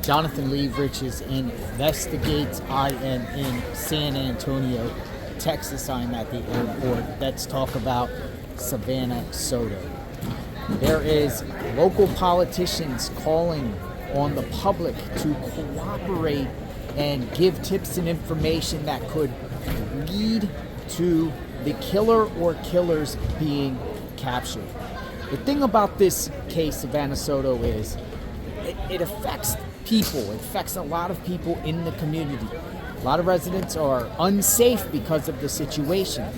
Jonathan Lee Riches investigates. I am in San Antonio, Texas. I'm at the airport. Let's talk about Savannah Soto. There is local politicians calling on the public to cooperate and give tips and information that could lead to the killer or killers being captured. The thing about this case, Savannah Soto, is it affects people. It affects a lot of people in the community. A lot of residents are unsafe because of the situation.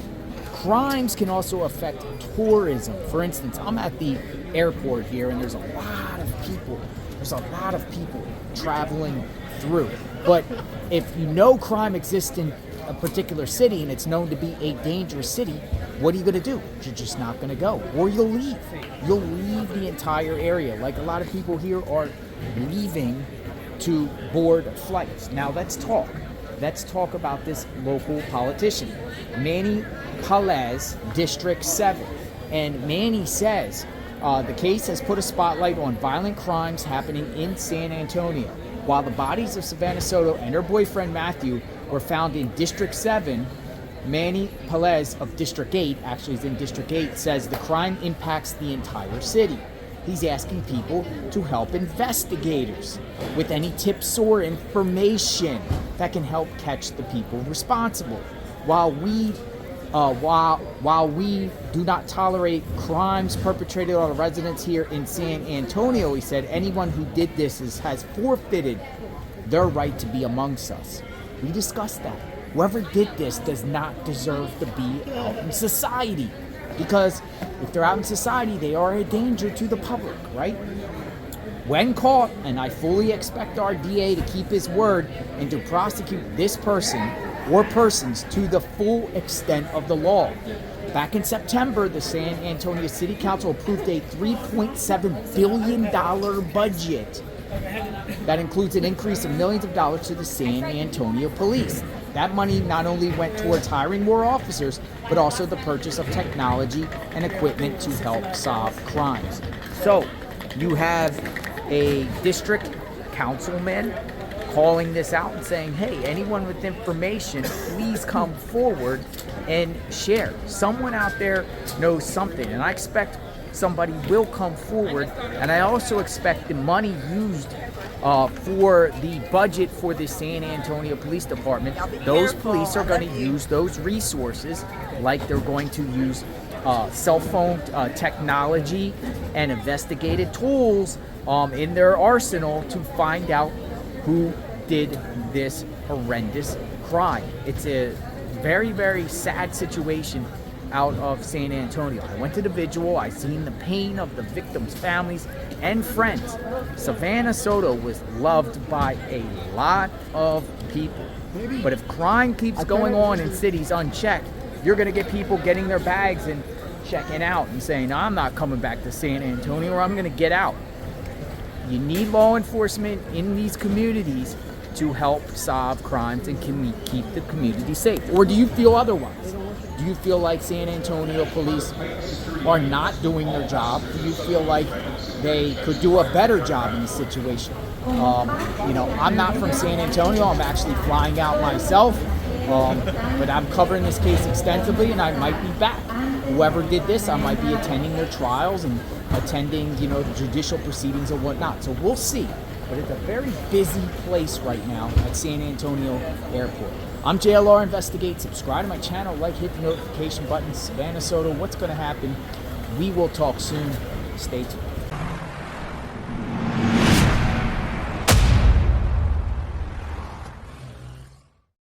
Crimes can also affect tourism. For instance, I'm at the airport here and there's a lot of people. There's a lot of people traveling through. But if you know crime exists in a particular city and it's known to be a dangerous city, what are you going to do? You're just not going to go. Or you'll leave. You'll leave the entire area. Like a lot of people here are leaving to board flights. Now let's talk. Let's talk about this local politician, Manny Palez, District 7. And Manny says the case has put a spotlight on violent crimes happening in San Antonio. While the bodies of Savannah Soto and her boyfriend Matthew were found in District 7, Manny Palez of District 8, actually is in District 8, says the crime impacts the entire city. He's asking people to help investigators with any tips or information that can help catch the people responsible. While we do not tolerate crimes perpetrated on residents here in San Antonio, he said, anyone who did this has forfeited their right to be amongst us. We discussed that. Whoever did this does not deserve to be out in society, because if they're out in society, they are a danger to the public, right? When caught, and I fully expect our DA to keep his word and to prosecute this person or persons to the full extent of the law. Back in September, the San Antonio City Council approved a $3.7 billion budget that includes an increase of millions of dollars to the San Antonio Police. That money not only went towards hiring more officers, but also the purchase of technology and equipment to help solve crimes. So, you have a district councilman calling this out and saying, hey, anyone with information, please come forward and share. Someone out there knows something, and I expect somebody will come forward, and I also expect the money used for the budget for the San Antonio Police Department, those police are going to use those resources like they're going to use cell phone technology and investigative tools in their arsenal to find out who did this horrendous crime. It's a very, very sad situation out of San Antonio. I went to the vigil. I seen the pain of the victims' families and friends. Savannah Soto was loved by a lot of people. But if crime keeps going on in cities unchecked, you're going to get people getting their bags and checking out and saying, I'm not coming back to San Antonio, or I'm going to get out. You need law enforcement in these communities to help solve crimes and keep the community safe. Or do you feel otherwise? Do you feel like San Antonio police are not doing their job? Do you feel like they could do a better job in this situation? I'm not from San Antonio. I'm actually flying out myself, but I'm covering this case extensively, and I might be back. Whoever did this, I might be attending their trials and attending, the judicial proceedings and whatnot. So we'll see. But it's a very busy place right now at San Antonio Airport. I'm JLR Investigate. Subscribe to my channel, hit the notification button. Savannah Soto, what's going to happen? We will talk soon. Stay tuned.